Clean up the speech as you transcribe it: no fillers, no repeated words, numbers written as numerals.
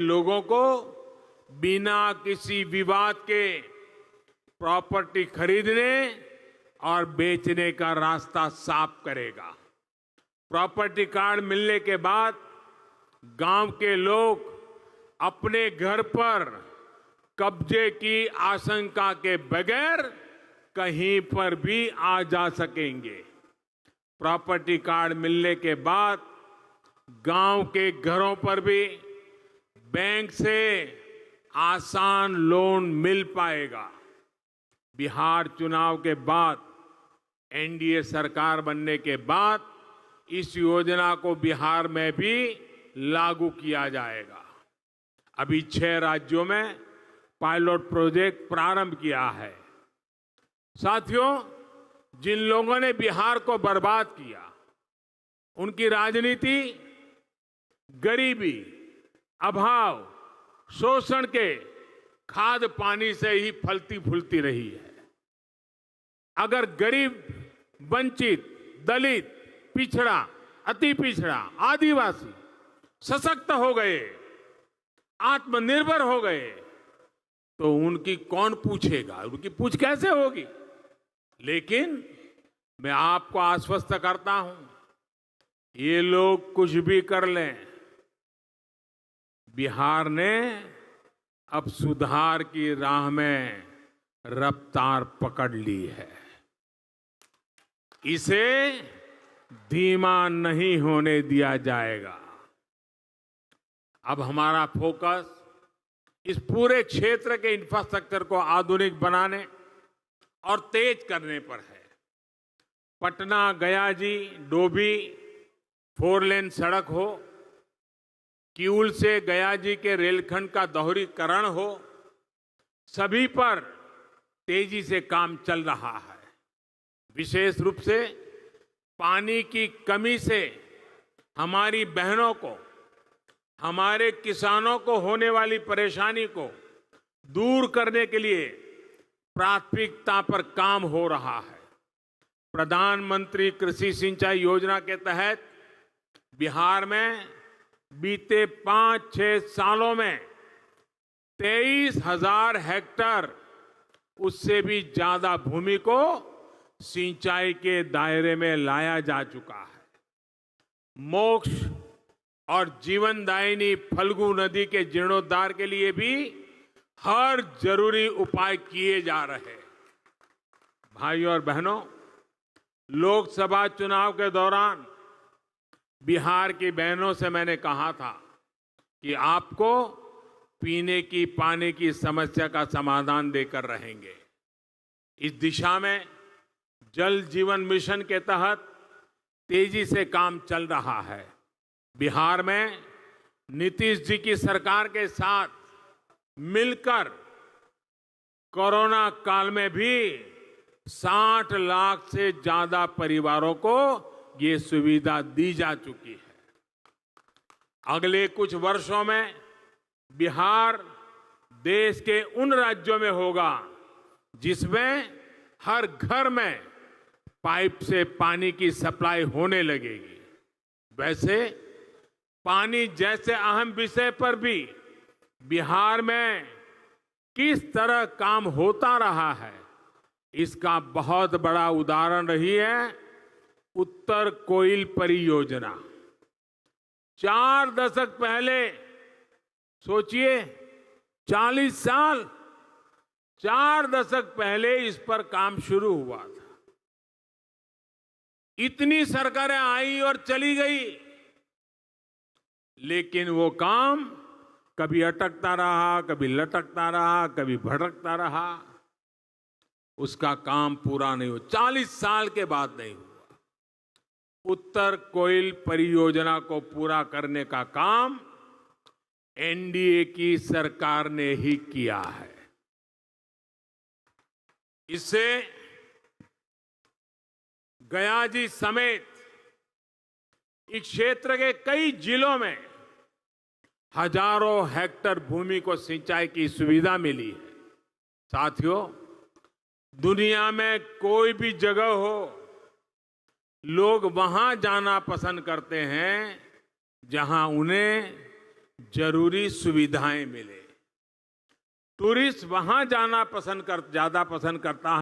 लोगों को बिना किसी विवाद के प्रॉपर्टी खरीदने और बेचने का रास्ता साफ करेगा। प्रॉपर्टी कार्ड मिलने के बाद गांव के लोग अपने घर पर कब्जे की आशंका के बगैर कहीं पर भी आ जा सकेंगे। प्रॉपर्टी कार्ड मिलने के बाद गांव के घरों पर भी बैंक से आसान लोन मिल पाएगा। बिहार चुनाव के बाद एनडीए सरकार बनने के बाद इस योजना को बिहार में भी लागू किया जाएगा। अभी 6 राज्यों में पायलट प्रोजेक्ट प्रारंभ किया है। साथियों, जिन लोगों ने बिहार को बर्बाद किया, उनकी राजनीति गरीबी, अभाव, शोषण के खाद पानी से ही फलती फूलती रही है। अगर गरीब, वंचित, दलित, पिछड़ा, अति पिछड़ा, आदिवासी सशक्त हो गए, आत्मनिर्भर हो गए, तो उनकी कौन पूछेगा? उनकी पूछ कैसे होगी? लेकिन मैं आपको आश्वस्त करता हूं, ये लोग कुछ भी कर लें, बिहार ने अब सुधार की राह में रफ्तार पकड़ ली है। इसे धीमा नहीं होने दिया जाएगा। अब हमारा फोकस इस पूरे क्षेत्र के इंफ्रास्ट्रक्चर को आधुनिक बनाने और तेज करने पर है। पटना गयाजी डोभी 4 लेन सड़क हो, किऊल से गयाजी के रेलखंड का दोहरीकरण हो, सभी पर तेजी से काम चल रहा है। विशेष रूप से पानी की कमी से हमारी बहनों को, हमारे किसानों को होने वाली परेशानी को दूर करने के लिए प्राथमिकता पर काम हो रहा है। प्रधानमंत्री कृषि सिंचाई योजना के तहत बिहार में बीते 5-6 सालों में 23,000 हेक्टेयर, उससे भी ज्यादा भूमि को सिंचाई के दायरे में लाया जा चुका है। मोक्ष और जीवनदायिनी फल्गु नदी के जीर्णोद्धार के लिए भी हर जरूरी उपाय किए जा रहे हैं। भाइयों और बहनों, लोकसभा चुनाव के दौरान बिहार की बहनों से मैंने कहा था कि आपको पीने की पानी की समस्या का समाधान देकर रहेंगे। इस दिशा में जल जीवन मिशन के तहत तेजी से काम चल रहा है। बिहार में नीतीश जी की सरकार के साथ मिलकर कोरोना काल में भी 60 लाख से ज्यादा परिवारों को ये सुविधा दी जा चुकी है। अगले कुछ वर्षों में बिहार देश के उन राज्यों में होगा जिसमें हर घर में पाइप से पानी की सप्लाई होने लगेगी। वैसे पानी जैसे अहम विषय पर भी बिहार में किस तरह काम होता रहा है, इसका बहुत बड़ा उदाहरण रही है उत्तर कोइल परियोजना। 4 दशक पहले, सोचिए, 40 साल, 4 दशक पहले इस पर काम शुरू हुआ था। इतनी सरकारें आई और चली गई, लेकिन वो काम कभी अटकता रहा, कभी लटकता रहा, कभी भटकता रहा, उसका काम पूरा नहीं हुआ। 40 साल के बाद नहीं हुआ। उत्तर कोइल परियोजना को पूरा करने का काम एनडीए की सरकार ने ही किया है। इससे गयाजी समेत इस क्षेत्र के कई जिलों में हजारों हेक्टेयर भूमि को सिंचाई की सुविधा मिली है। साथियों, दुनिया में कोई भी जगह हो, लोग वहां जाना पसंद करते हैं जहां उन्हें जरूरी सुविधाएं मिले। टूरिस्ट वहां जाना ज्यादा पसंद करता है